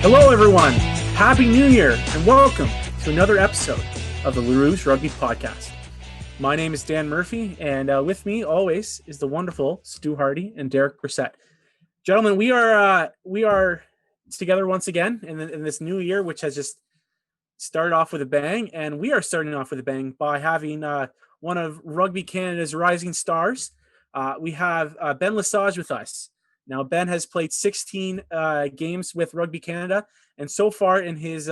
Hello, everyone. Happy New Year, and welcome to another episode of the Rouge Rugby podcast. My name is Dan Murphy, and with me always is the wonderful Stu Hardy and Derek Brissett. Gentlemen, we are together once again in this new year, which has just started off with a bang, and we are starting off with a bang by having one of Rugby Canada's rising stars. We have Ben LeSage with us. Now, Ben has played 16 games with Rugby Canada, and so far in his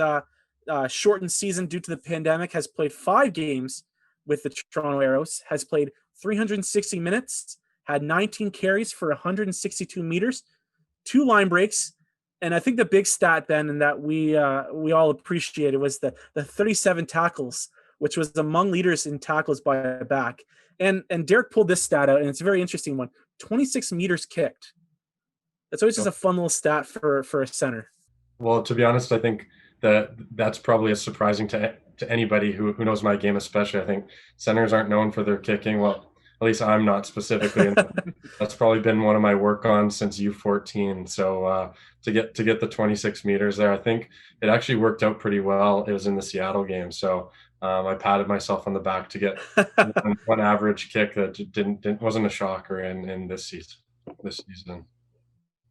shortened season due to the pandemic, has played 5 games with the Toronto Arrows, has played 360 minutes, had 19 carries for 162 meters, 2 line breaks, and I think the big stat, Ben, and that we all appreciated was the 37 tackles, which was among leaders in tackles by a back. And Derek pulled this stat out, and it's a very interesting one: 26 meters kicked. That's always just a fun little stat for a center. Well, to be honest, I think that's probably as surprising to anybody who knows my game, especially. I think centers aren't known for their kicking. Well, at least I'm not specifically. And that's probably been one of my work on since U14. So to get the 26 meters there, I think it actually worked out pretty well. It was in the Seattle game, so I patted myself on the back to get one average kick that wasn't a shocker in this season.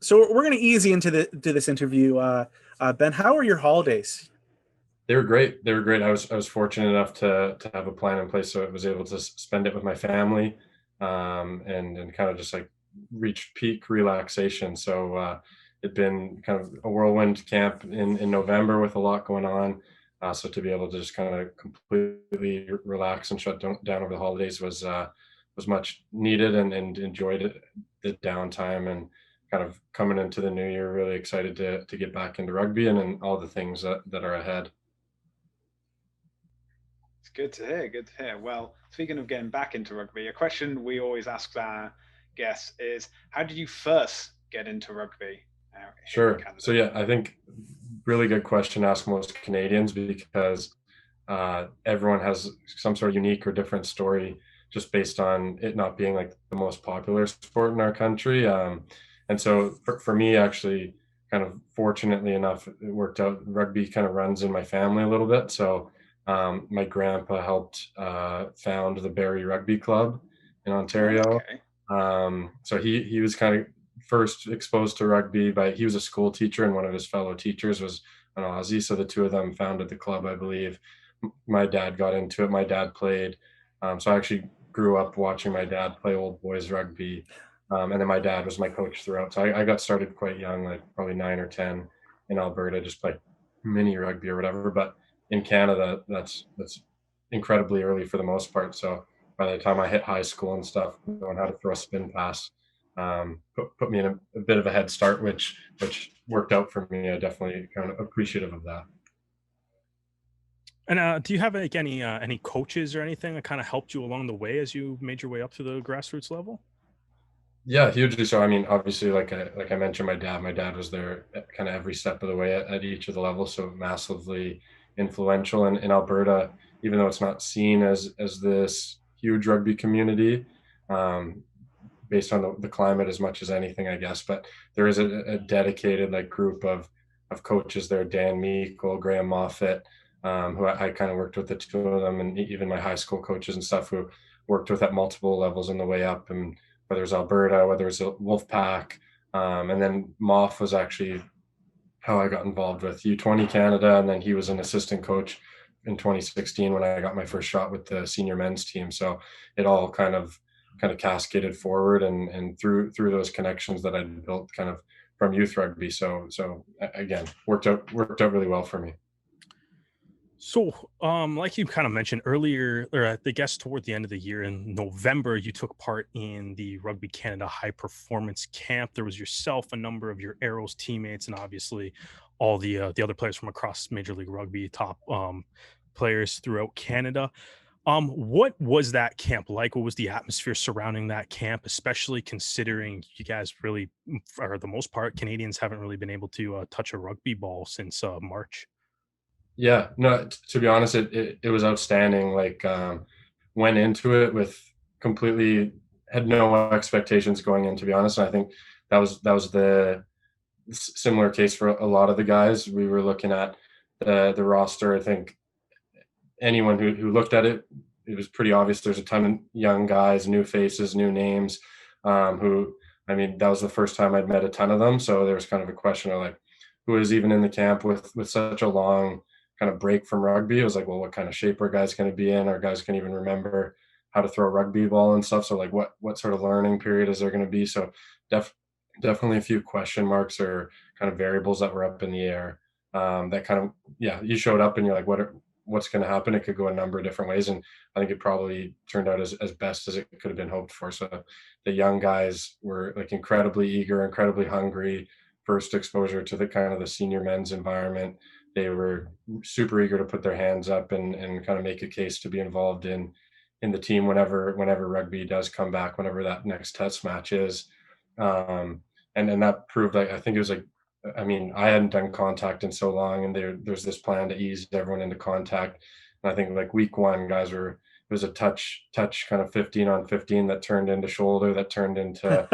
So we're going to ease into this interview. Ben, how are your holidays? They were great. They were great. I was fortunate enough to have a plan in place, so I was able to spend it with my family, and kind of just like reach peak relaxation. So it'd been kind of a whirlwind camp in November with a lot going on. So to be able to just kind of completely relax and shut down over the holidays was much needed, and enjoyed it, the downtime, and kind of coming into the new year really excited to get back into rugby and all the things that are ahead. It's good to hear. Good to hear. Well, speaking of getting back into rugby, a question we always ask our guests is, how did you first get into rugby? Sure. So yeah, I think really good question to ask most Canadians, because everyone has some sort of unique or different story just based on it not being like the most popular sport in our country. And so for me, actually, kind of fortunately enough, it worked out. Rugby kind of runs in my family a little bit. So my grandpa helped found the Barrie Rugby Club in Ontario. Okay. So he was kind of first exposed to rugby he was a school teacher, and one of his fellow teachers was an Aussie. So the two of them founded the club, I believe. My dad got into it. My dad played. So I actually grew up watching my dad play old boys rugby. And then my dad was my coach throughout. So I got started quite young, like probably 9 or 10 in Alberta, just like mini rugby or whatever. But in Canada, that's incredibly early for the most part. So by the time I hit high school and stuff, knowing how to throw a spin pass put me in a bit of a head start, which worked out for me. I definitely kind of appreciative of that. And do you have like any coaches or anything that kind of helped you along the way as you made your way up to the grassroots level? Yeah, hugely so. I mean, obviously, like I mentioned, my dad was there at kind of every step of the way at each of the levels, so massively influential. And in Alberta, even though it's not seen as this huge rugby community, based on the climate as much as anything, I guess, but there is a dedicated like group of coaches there: Dan Meikle, Graham Moffat, who I kind of worked with, the two of them, and even my high school coaches and stuff who worked with at multiple levels on the way up. And whether it's Alberta, whether it's Wolfpack, and then Moff was actually how I got involved with U20 Canada, and then he was an assistant coach in 2016 when I got my first shot with the senior men's team. So it all kind of cascaded forward, and through those connections that I'd built kind of from youth rugby. So again, worked out really well for me. So, like you kind of mentioned earlier, or I guess toward the end of the year in November, you took part in the Rugby Canada High Performance Camp. There was yourself, a number of your Arrows teammates, and obviously all the other players from across Major League Rugby, top players throughout Canada. What was that camp like? What was the atmosphere surrounding that camp, especially considering you guys really, for the most part, Canadians haven't really been able to touch a rugby ball since March? Yeah, no, to be honest, it was outstanding. Like, went into it with completely, had no expectations going in, to be honest. And I think that was the similar case for a lot of the guys. We were looking at the roster. I think anyone who looked at it, it was pretty obvious there's a ton of young guys, new faces, new names, who, I mean, that was the first time I'd met a ton of them. So there was kind of a question of like, who is even in the camp with such a long kind of break from rugby? It was like, well, what kind of shape are guys going to be in? Are guys going to even remember how to throw a rugby ball and stuff? So like, what sort of learning period is there going to be? So definitely a few question marks or kind of variables that were up in the air. That kind of, yeah, you showed up and you're like, what's going to happen? It could go a number of different ways, and I think it probably turned out as best as it could have been hoped for. So the young guys were like incredibly eager, incredibly hungry. First exposure to the kind of the senior men's environment. They were super eager to put their hands up and kind of make a case to be involved in the team whenever rugby does come back, whenever that next test match is. And that proved, like, I think it was like, I mean, I hadn't done contact in so long, and there's this plan to ease everyone into contact. And I think like week one, guys were, it was a touch kind of 15 on 15 that turned into shoulder, that turned into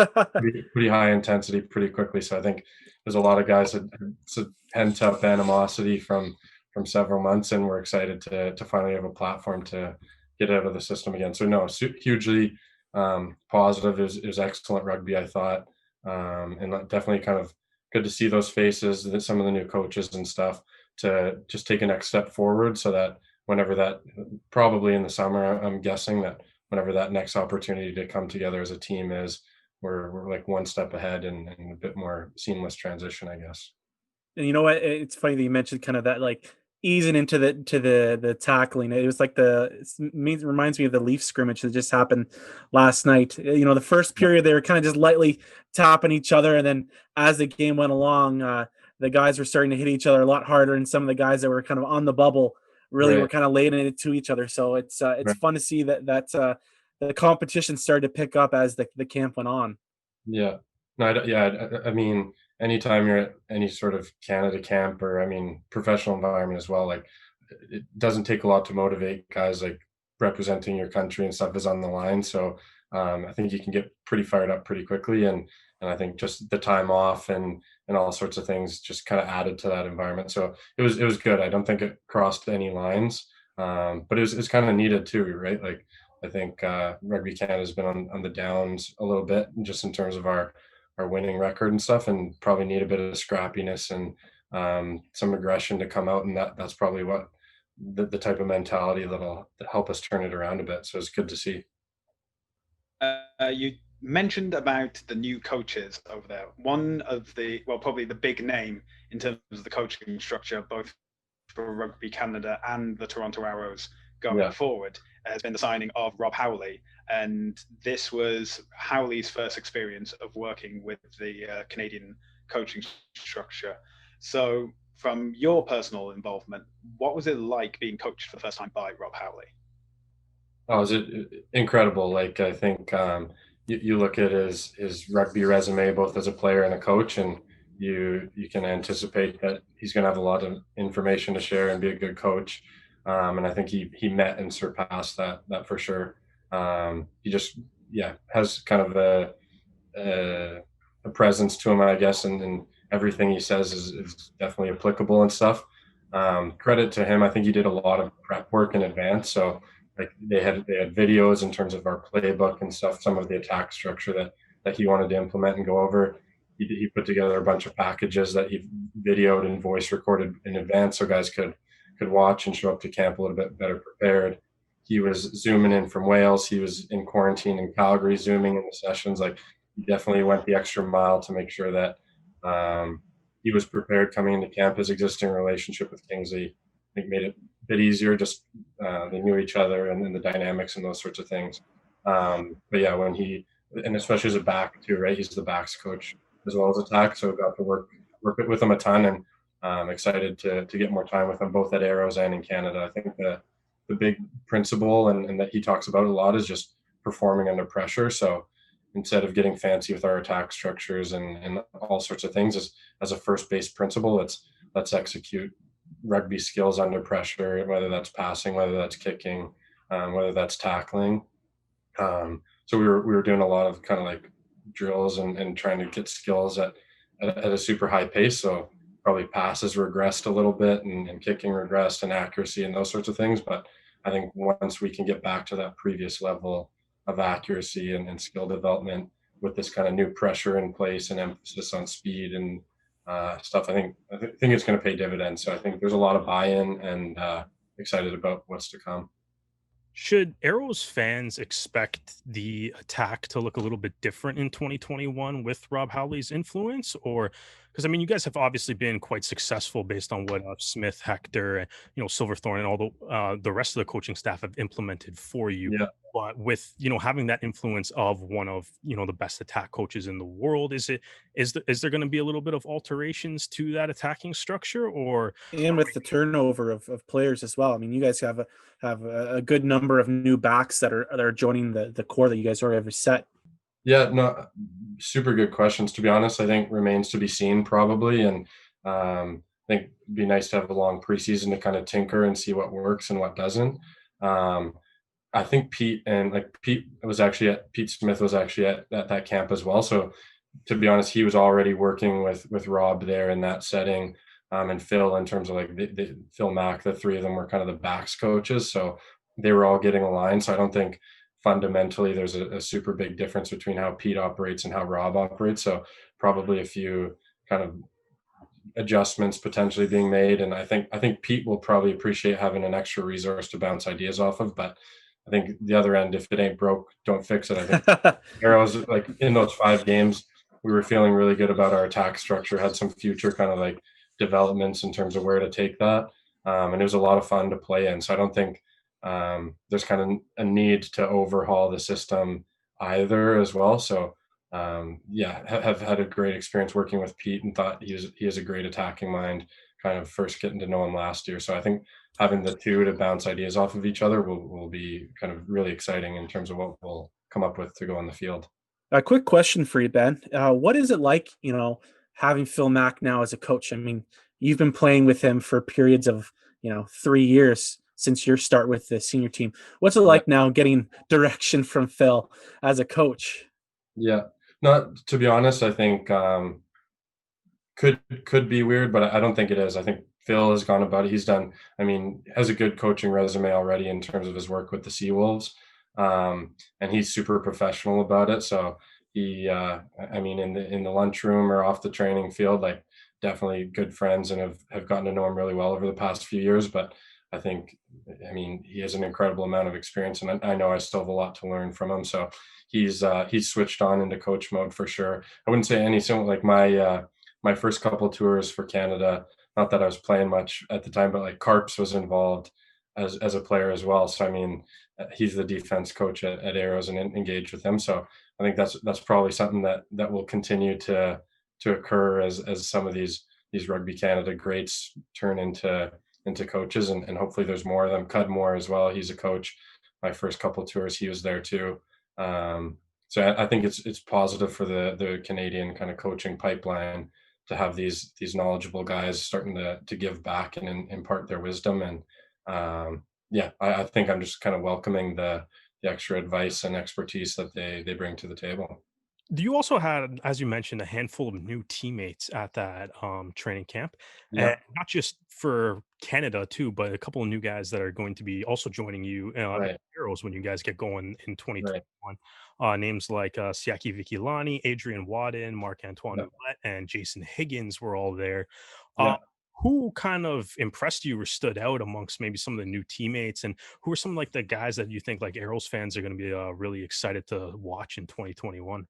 pretty high intensity pretty quickly. So I think there's a lot of guys that had pent up animosity from several months, and we're excited to finally have a platform to get out of the system again. So no, hugely positive. It was excellent rugby, I thought, and definitely kind of good to see those faces, some of the new coaches and stuff, to just take a next step forward, so that whenever that, probably in the summer, I'm guessing that whenever that next opportunity to come together as a team is, we're like one step ahead and a bit more seamless transition, I guess. And you know what? It's funny that you mentioned kind of that, like, easing into the tackling. It was like reminds me of the Leaf scrimmage that just happened last night. You know, the first period they were kind of just lightly tapping each other, and then as the game went along, the guys were starting to hit each other a lot harder, and some of the guys that were kind of on the bubble really were kind of laying it to each other. So it's fun to see that the competition started to pick up as the camp went on. Yeah. No, I mean, anytime you're at any sort of Canada camp, or, I mean, professional environment as well, like, it doesn't take a lot to motivate guys. Like, representing your country and stuff is on the line. So I think you can get pretty fired up pretty quickly. And I think just the time off and all sorts of things just kind of added to that environment. So it was good. I don't think it crossed any lines, but it's kind of needed too, right? Like, I think Rugby Canada has been on the downs a little bit, just in terms of our winning record and stuff, and probably need a bit of scrappiness and some aggression to come out. And that's probably what the type of mentality that'll help us turn it around a bit. So it's good to see. You mentioned about the new coaches over there. One of the, well, probably the big name in terms of the coaching structure, both for Rugby Canada and the Toronto Arrows going forward, has been the signing of Rob Howley. And this was Howley's first experience of working with the Canadian coaching structure. So from your personal involvement, what was it like being coached for the first time by Rob Howley? Oh, is it incredible? Like, I think you look at his rugby resume, both as a player and a coach, and you can anticipate that he's going to have a lot of information to share and be a good coach. And I think he met and surpassed that for sure. He just, has kind of a presence to him, I guess, and everything he says is definitely applicable and stuff. Credit to him. I think he did a lot of prep work in advance. So like, they had videos in terms of our playbook and stuff, some of the attack structure that he wanted to implement and go over. He put together a bunch of packages that he videoed and voice recorded in advance, so guys could watch and show up to camp a little bit better prepared. He was zooming in from Wales. He was in quarantine in Calgary, zooming in the sessions. Like, he definitely went the extra mile to make sure that he was prepared coming into camp. His existing relationship with Kingsley, I think, made it a bit easier. Just they knew each other and the dynamics and those sorts of things. But yeah, when and especially as a back too, right? He's the backs coach as well as attack, so got to work with him a ton, and excited to get more time with him both at Arrows and in Canada. I think the big principle and that he talks about a lot is just performing under pressure. So instead of getting fancy with our attack structures and all sorts of things, as a first base principle, let's execute rugby skills under pressure, whether that's passing, whether that's kicking, whether that's tackling. So we were doing a lot of kind of like drills and trying to get skills at at a super high pace. So probably passes regressed a little bit, and kicking regressed, and accuracy and those sorts of things. But I think once we can get back to that previous level of accuracy and skill development with this kind of new pressure in place and emphasis on speed and stuff, I think it's going to pay dividends. So I think there's a lot of buy-in, and excited about what's to come. Should Arrows fans expect the attack to look a little bit different in 2021 with Rob Howley's influence? Or because I mean, you guys have obviously been quite successful based on what Smith, Hector, and Silverthorne, and all the rest of the coaching staff have implemented for you. Yeah. But with having that influence of one of the best attack coaches in the world, is there going to be a little bit of alterations to that attacking structure, or And with the turnover of players as well. I mean, you guys have a good number of new backs that are joining the core that you guys already have set. Yeah, no, super good questions. To be honest, I think remains to be seen probably, and I think it'd be nice to have a long preseason to kind of tinker and see what works and what doesn't. Um, I think Pete Smith was actually at that camp as well. So to be honest, he was already working with Rob there in that setting, and Phil in terms of like Phil Mack. The three of them were kind of the backs coaches, so they were all getting aligned. So I don't think fundamentally there's a super big difference between how Pete operates and how Rob operates. So probably a few kind of adjustments potentially being made. And I think Pete will probably appreciate having an extra resource to bounce ideas off of. But I think the other end, if it ain't broke, don't fix it. I think Arrows, like in those 5 games, we were feeling really good about our attack structure, had some future kind of like developments in terms of where to take that. And it was a lot of fun to play in. So I don't think there's kind of a need to overhaul the system either as well. So yeah, have had a great experience working with Pete, and thought he has a great attacking mind. Kind of first getting to know him last year, so I think having the two to bounce ideas off of each other will be kind of really exciting in terms of what we'll come up with to go on the field. A quick question for you, Ben. What is it like, having Phil Mack now as a coach? I mean, you've been playing with him for periods of, 3 years since your start with the senior team. What's it like now getting direction from Phil as a coach? Yeah, not to be honest, I think could be weird, but I don't think it is. I think Phil has gone about it. Has a good coaching resume already in terms of his work with the Seawolves, and he's super professional about it. So he, in the lunchroom or off the training field, like definitely good friends, and have gotten to know him really well over the past few years. But he has an incredible amount of experience, and I know I still have a lot to learn from him. So he's switched on into coach mode for sure. I wouldn't say any similar, like my first couple tours for Canada, not that I was playing much at the time, but like Carps was involved as a player as well. So he's the defense coach at Arrows, and engaged with him. So I think that's probably something that will continue to occur as some of these Rugby Canada greats turn into coaches, and hopefully there's more of them. Cudmore as well, he's a coach. My first couple tours, he was there too. So I think it's positive for the Canadian kind of coaching pipeline to have these knowledgeable guys starting to give back and impart their wisdom. And I think I'm just kind of welcoming the extra advice and expertise that they bring to the table. you also had, as you mentioned, a handful of new teammates at that training camp, and Yeah, not just for Canada too, but a couple of new guys that are going to be also joining you at right, Heroes when you guys get going in right. 2021. Names like Siaki Vikilani, Adrian Wadden, Marc Antoine Yeah, Ouellette, and Jason Higgins were all there. Uh, yeah. who kind of impressed you or stood out amongst maybe some of the new teammates, and who are some like the guys that you think like Arrows fans are going to be really excited to watch in 2021?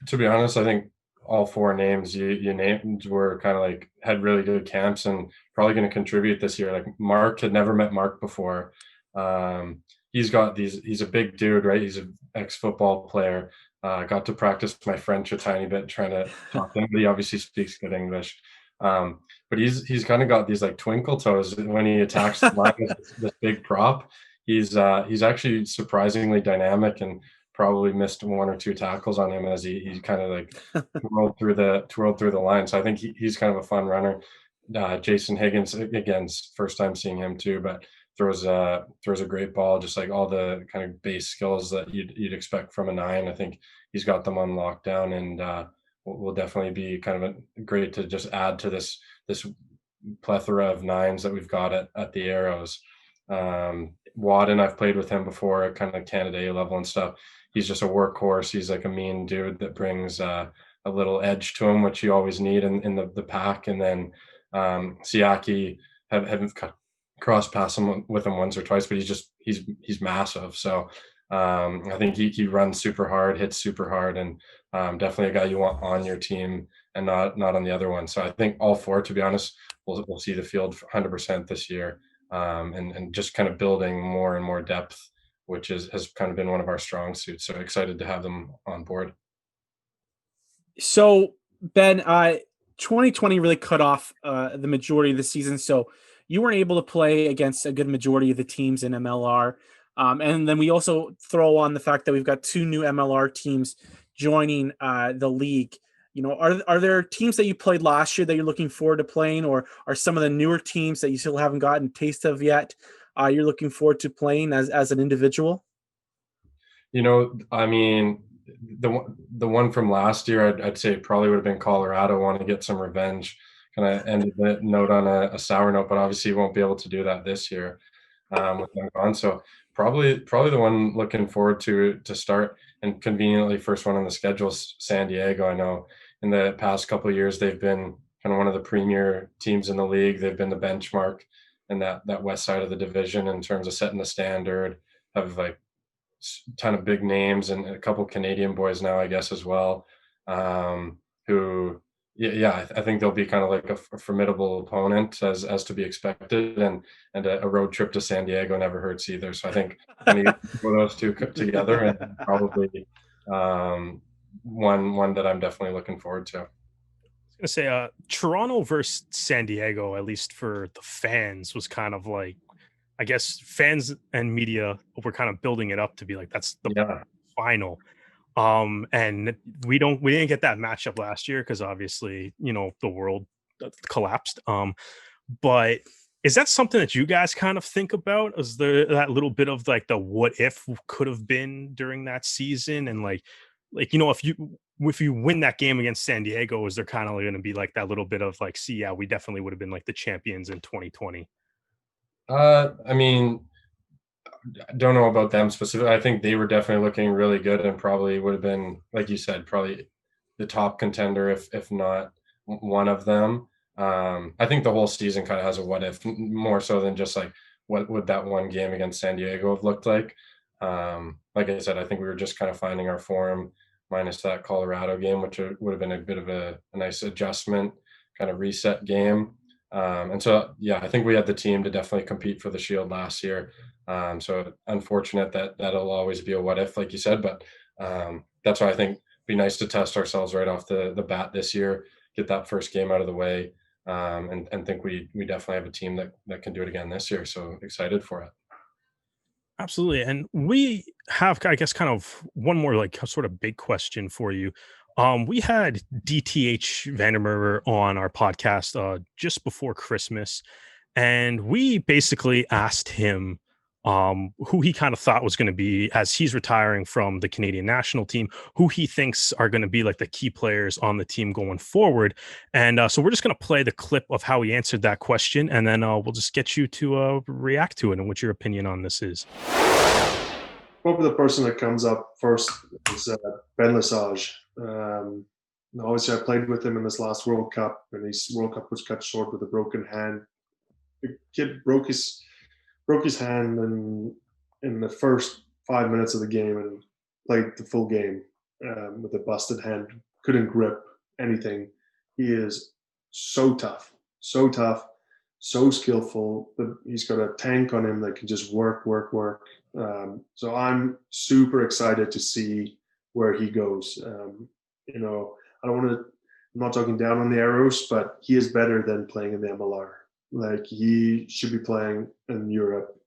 To be honest, I think all 4 names you named were kind of like had really good camps and probably going to contribute this year. Like Mark, had never met Mark before. He's a big dude, right? He's an ex-football player. Got to practice my French a tiny bit, trying to talk to him, but he obviously speaks good English. But he's kind of got these like twinkle toes when he attacks the line with this big prop. He's actually surprisingly dynamic, and probably missed 1 or 2 tackles on him as he kind of like twirled through the line. So I think he's kind of a fun runner. Jason Higgins, again, first time seeing him too, but throws a great ball, just like all the kind of base skills that you'd expect from a 9. I think he's got them on lockdown, and will definitely be kind of great to just add to this plethora of nines that we've got at the Arrows. Wadden, I've played with him before at kind of Canada A level and stuff. He's just a workhorse. He's like a mean dude that brings a little edge to him, which you always need in the pack. And then Siaki, haven't crossed paths with him once or twice, but he's massive. So I think he runs super hard, hits super hard, and definitely a guy you want on your team and not on the other one. So I think all four, to be honest, we'll see the field 100% this year, and just kind of building more and more depth, which has kind of been one of our strong suits. So excited to have them on board. So Ben, 2020 really cut off the majority of the season, so you weren't able to play against a good majority of the teams in MLR. And then we also throw on the fact that we've got 2 new MLR teams joining the league. Are there teams that you played last year that you're looking forward to playing, or are some of the newer teams that you still haven't gotten a taste of yet you're looking forward to playing as an individual? I mean, the one from last year, I'd say probably would have been Colorado. Want to get some revenge. Kind of ended the note on a sour note, but obviously you won't be able to do that this year with them gone. So probably the one looking forward to start, and conveniently first one on the schedule is San Diego. I know in the past couple of years they've been kind of one of the premier teams in the league. They've been the benchmark in that west side of the division in terms of setting the standard. Have like ton of big names and a couple Canadian boys now, I guess, as well, who I think they'll be kind of like a formidable opponent as to be expected, and a road trip to San Diego never hurts either. So I think I need to put those two together, and probably one that I'm definitely looking forward to. I was gonna say Toronto versus San Diego, at least for the fans, was kind of like, I guess fans and media were kind of building it up to be like that's the final. And we didn't get that matchup last year because obviously, the world collapsed. But is that something that you guys kind of think about? Is there that little bit of like the what if could have been during that season? And like if you win that game against San Diego, is there kind of going to be like that little bit of like, see, yeah, we definitely would have been like the champions in 2020? I mean, I don't know about them specifically. I think they were definitely looking really good and probably would have been, like you said, probably the top contender, if not one of them. I think the whole season kind of has a what if, more so than just like what would that one game against San Diego have looked like. Like I said, I think we were just kind of finding our form, minus that Colorado game, which would have been a bit of a nice adjustment, kind of reset game. And so, I think we had the team to definitely compete for the Shield last year. So unfortunate that that'll always be a what if, like you said, but that's why I think it'd be nice to test ourselves right off the bat this year, get that first game out of the way, and think we definitely have a team that can do it again this year. So excited for it. Absolutely. And we have, I guess, kind of one more like sort of big question for you. We had DTH Vandermeer on our podcast just before Christmas, and we basically asked him who he kind of thought was going to be, as he's retiring from the Canadian national team, who he thinks are going to be like the key players on the team going forward. And so we're just going to play the clip of how he answered that question, and then we'll just get you to react to it and what your opinion on this is. Probably the person that comes up first is Ben LeSage. Obviously, I played with him in this last World Cup, and his World Cup was cut short with a broken hand. The kid broke his hand in the first 5 minutes of the game and played the full game with a busted hand. Couldn't grip anything. He is so tough, so skillful. He's got a tank on him that can just work. So I'm super excited to see where he goes. I'm not talking down on the Arrows, but he is better than playing in the MLR. Like, he should be playing in Europe,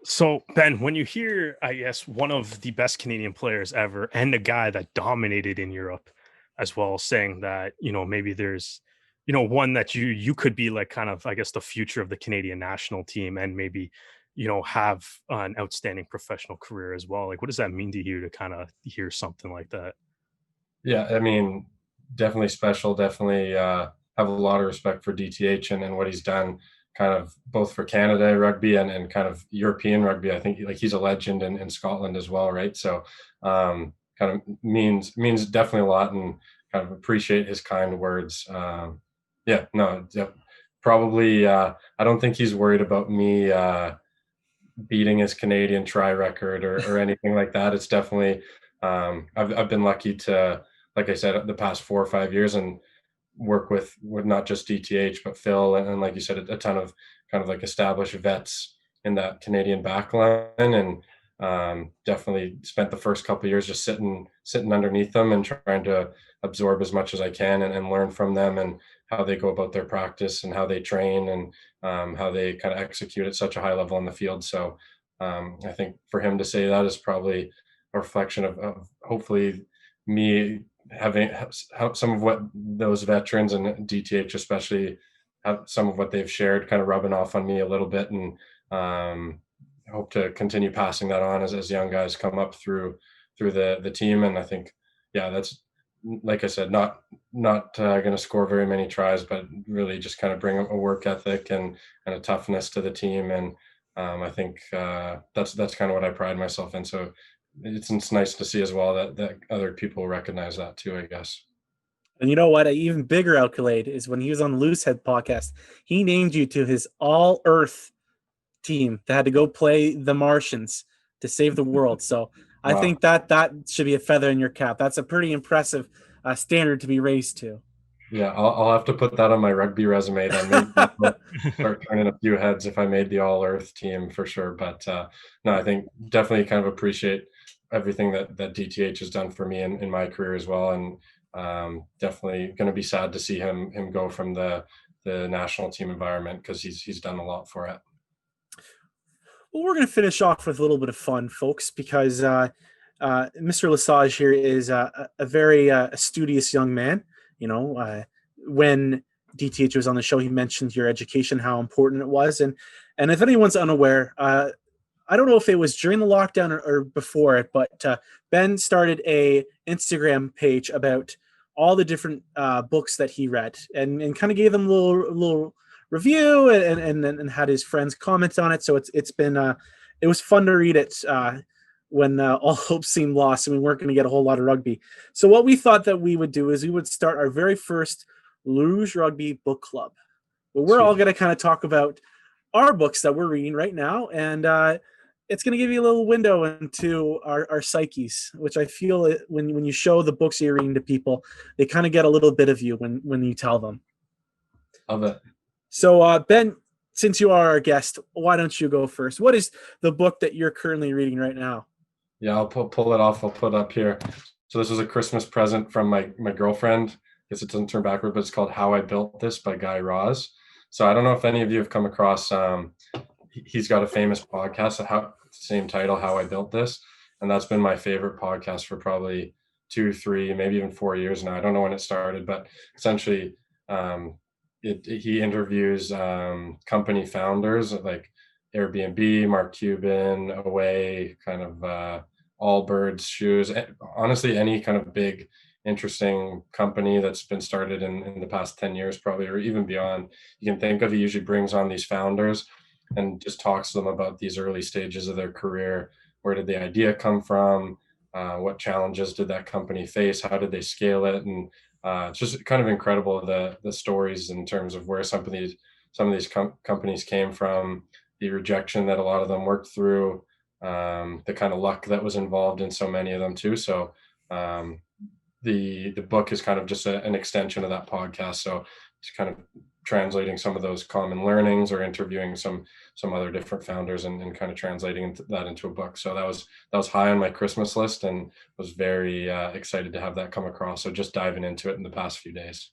So, Ben, when you hear, I guess, one of the best Canadian players ever and a guy that dominated in Europe as well, saying that, maybe there's, one that you could be like kind of, I guess, the future of the Canadian national team and maybe, have an outstanding professional career as well. Like, what does that mean to you to kind of hear something like that? Yeah, I mean, definitely special. Definitely have a lot of respect for DTH and what he's done, kind of both for Canada rugby and kind of European rugby. I think like he's a legend in Scotland as well, right? So kind of means definitely a lot, and kind of appreciate his kind words. Yeah, no, probably. I don't think he's worried about me beating his Canadian try record or anything like that. It's definitely I've been lucky to, like I said, the past 4 or 5 years and work with not just DTH but Phil and like you said, a ton of kind of like established vets in that Canadian backline, and definitely spent the first couple of years just sitting underneath them and trying to absorb as much as I can and learn from them and how they go about their practice and how they train and how they kind of execute at such a high level on the field. So I think for him to say that is probably a reflection of hopefully me having some of what those veterans and DTH especially have, some of what they've shared kind of rubbing off on me a little bit, and hope to continue passing that on as young guys come up through the team. And I think, yeah, that's, like I said, not going to score very many tries, but really just kind of bring a work ethic and a toughness to the team. And I think that's kind of what I pride myself in. So it's nice to see as well that other people recognize that too, I guess. And you know what? An even bigger accolade is when he was on the Loosehead podcast. He named you to his All Earth team that had to go play the Martians to save the world. So I Wow. think that should be a feather in your cap. That's a pretty impressive standard to be raised to. Yeah, I'll have to put that on my rugby resume then. Maybe start turning a few heads if I made the All Earth team for sure. But no, I think definitely kind of appreciate everything that DTH has done for me in my career as well, and definitely going to be sad to see him go from the national team environment, because he's done a lot for it. Well, we're going to finish off with a little bit of fun, folks, because Mr. LeSage here is a very studious young man. You know, when DTH was on the show, he mentioned your education, how important it was. And if anyone's unaware, I don't know if it was during the lockdown or before it, but Ben started a Instagram page about all the different books that he read, and kind of gave them a little review and had his friends comment on it. So it's been it was fun to read it when all hope seemed lost and we weren't going to get a whole lot of rugby. So what we thought that we would do is we would start our very first Rouge Rugby book club, where we're all going to kind of talk about our books that we're reading right now, and it's going to give you a little window into our psyches, which I feel when you show the books you're reading to people, they kind of get a little bit of you when you tell them. Love it. So Ben, since you are our guest, why don't you go first? What is the book that you're currently reading right now? Yeah, I'll pull it off. I'll put it up here. So this was a Christmas present from my girlfriend. I guess it doesn't turn backward, but it's called How I Built This by Guy Raz. So I don't know if any of you have come across, he's got a famous podcast, same title, How I Built This. And that's been my favorite podcast for probably 2, 3, maybe even 4 years now. I don't know when it started, but essentially he interviews company founders like Airbnb, Mark Cuban, Away, kind of Allbirds Shoes, honestly, any kind of big, interesting company that's been started in the past 10 years, probably, or even beyond, you can think of. He usually brings on these founders and just talks to them about these early stages of their career. Where did the idea come from? What challenges did that company face? How did they scale it? And it's just kind of incredible, the stories in terms of where some of these companies came from, the rejection that a lot of them worked through, the kind of luck that was involved in so many of them too. So the book is kind of just an extension of that podcast. So it's kind of translating some of those common learnings or interviewing some other different founders and kind of translating that into a book. So that was high on my Christmas list, and was very excited to have that come across. So just diving into it in the past few days.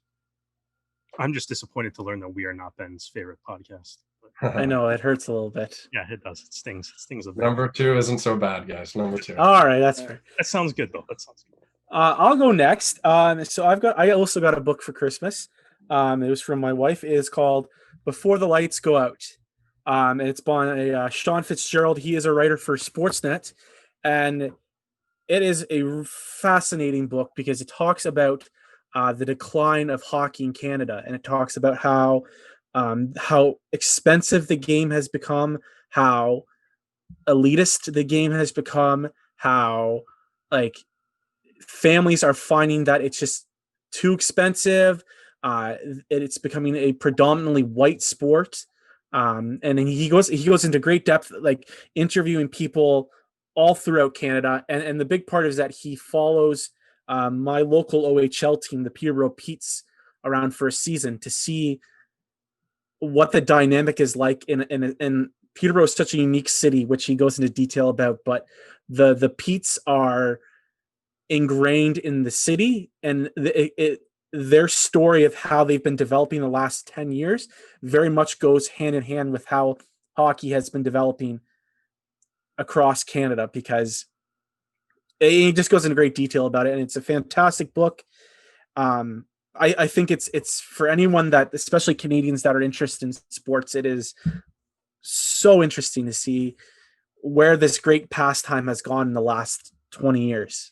I'm just disappointed to learn that we are not Ben's favorite podcast. I know it hurts a little bit. Yeah, it does. It stings. It stings a bit. Number 2 isn't so bad, guys. Number 2. All right, that's fair. That sounds good though. That sounds good. I'll go next. So I also got a book for Christmas. It was from my wife. It is called Before the Lights Go Out. And it's by Sean Fitzgerald. He is a writer for Sportsnet. And it is a fascinating book because it talks about the decline of hockey in Canada, and it talks about how expensive the game has become, how elitist the game has become, how like families are finding that it's just too expensive. It's becoming a predominantly white sport, and then he goes into great depth, like interviewing people all throughout Canada. And the big part is that he follows my local OHL team, the Peterborough Petes, around for a season to see what the dynamic is like in Peterborough is such a unique city, which he goes into detail about. But the Petes are ingrained in the city, and their story of how they've been developing the last 10 years very much goes hand in hand with how hockey has been developing across Canada, because he just goes into great detail about it, and it's a fantastic book. I think it's for anyone that, especially Canadians that are interested in sports, it is so interesting to see where this great pastime has gone in the last 20 years.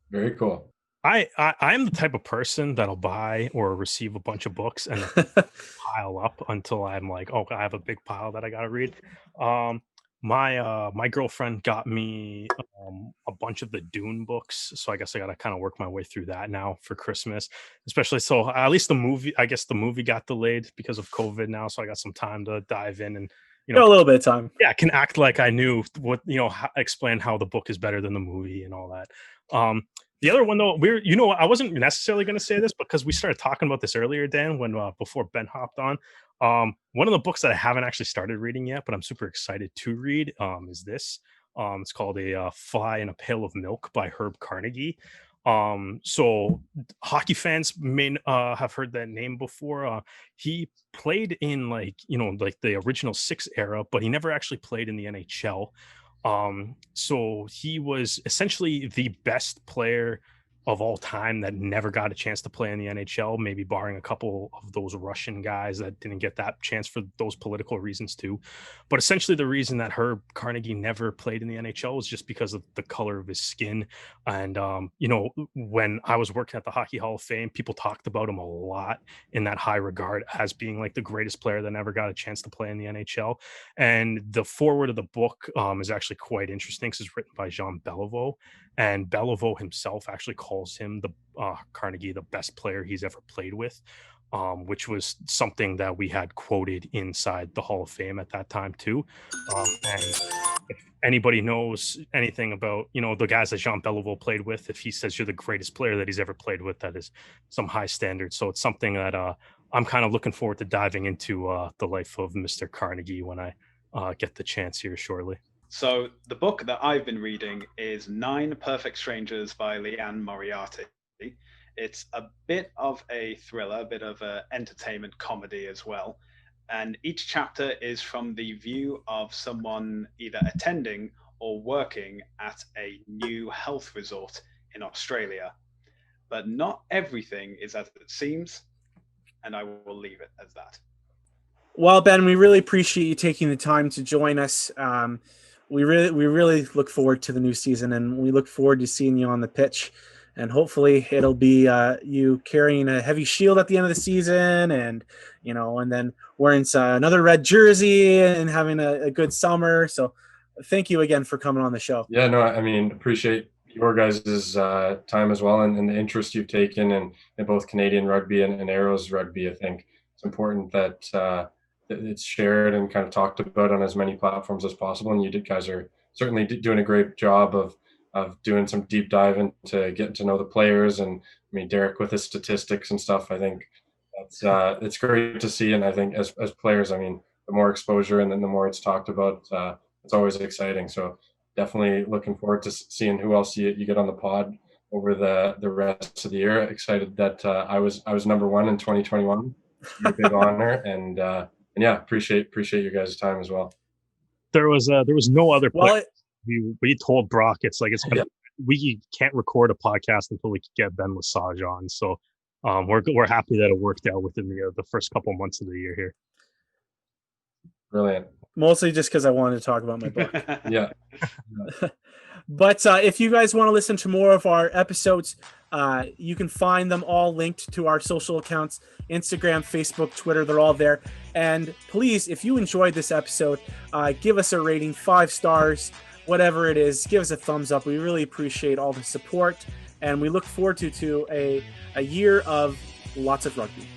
Very cool. I'm the type of person that'll buy or receive a bunch of books and pile up until I'm like, oh, I have a big pile that I gotta read. My girlfriend got me a bunch of the Dune books, so I guess I gotta kind of work my way through that now for Christmas. Especially so, at least the movie. I guess the movie got delayed because of COVID now, so I got some time to dive in and a little bit of time. Yeah, can act like I knew what explain how the book is better than the movie and all that. The other one though, I wasn't necessarily going to say this because we started talking about this earlier, Dan, when before Ben hopped on. One of the books that I haven't actually started reading yet, but I'm super excited to read, is this. It's called A Fly in a Pail of Milk by Herb Carnegie. So hockey fans may have heard that name before. He played in like the original Six era, but he never actually played in the NHL. So he was essentially the best player of all time that never got a chance to play in the NHL, maybe barring a couple of those Russian guys that didn't get that chance for those political reasons too. But essentially the reason that Herb Carnegie never played in the NHL was just because of the color of his skin. And, when I was working at the Hockey Hall of Fame, people talked about him a lot in that high regard as being like the greatest player that never got a chance to play in the NHL. And the foreword of the book is actually quite interesting because it's written by Jean Beliveau. And Beliveau himself actually calls him, the Carnegie, the best player he's ever played with, which was something that we had quoted inside the Hall of Fame at that time too. And if anybody knows anything about the guys that Jean Beliveau played with, if he says you're the greatest player that he's ever played with, that is some high standard. So it's something that I'm kind of looking forward to diving into the life of Mr. Carnegie when I get the chance here shortly. So the book that I've been reading is 9 Perfect Strangers by Leanne Moriarty. It's a bit of a thriller, a bit of an entertainment comedy as well. And each chapter is from the view of someone either attending or working at a new health resort in Australia. But not everything is as it seems, and I will leave it as that. Well, Ben, we really appreciate you taking the time to join us. We really look forward to the new season, and we look forward to seeing you on the pitch. And hopefully it'll be you carrying a heavy shield at the end of the season, and and then wearing another red jersey and having a good summer. So thank you again for coming on the show. Yeah, no, I mean, appreciate your guys' time as well, and the interest you've taken in both Canadian rugby and Arrows rugby. I think it's important that it's shared and kind of talked about on as many platforms as possible. And you guys are certainly doing a great job of doing some deep dive into getting to know the players. And I mean, Derek with his statistics and stuff, I think that's it's great to see. And I think as players, I mean, the more exposure and then the more it's talked about, it's always exciting. So definitely looking forward to seeing who else you get on the pod over the rest of the year. Excited that I was number 1 in 2021. A big honor, and yeah, appreciate your guys' time as well. There was no other place. We told Brock we can't record a podcast until we get Ben LeSage on. So we're happy that it worked out within the first couple months of the year here. Brilliant. mostly just because I wanted to talk about my book. Yeah. But if you guys want to listen to more of our episodes, you can find them all linked to our social accounts, Instagram, Facebook, Twitter. They're all there. And please, if you enjoyed this episode, give us a rating, 5 stars, whatever it is. Give us a thumbs up. We really appreciate all the support. And we look forward to a year of lots of rugby.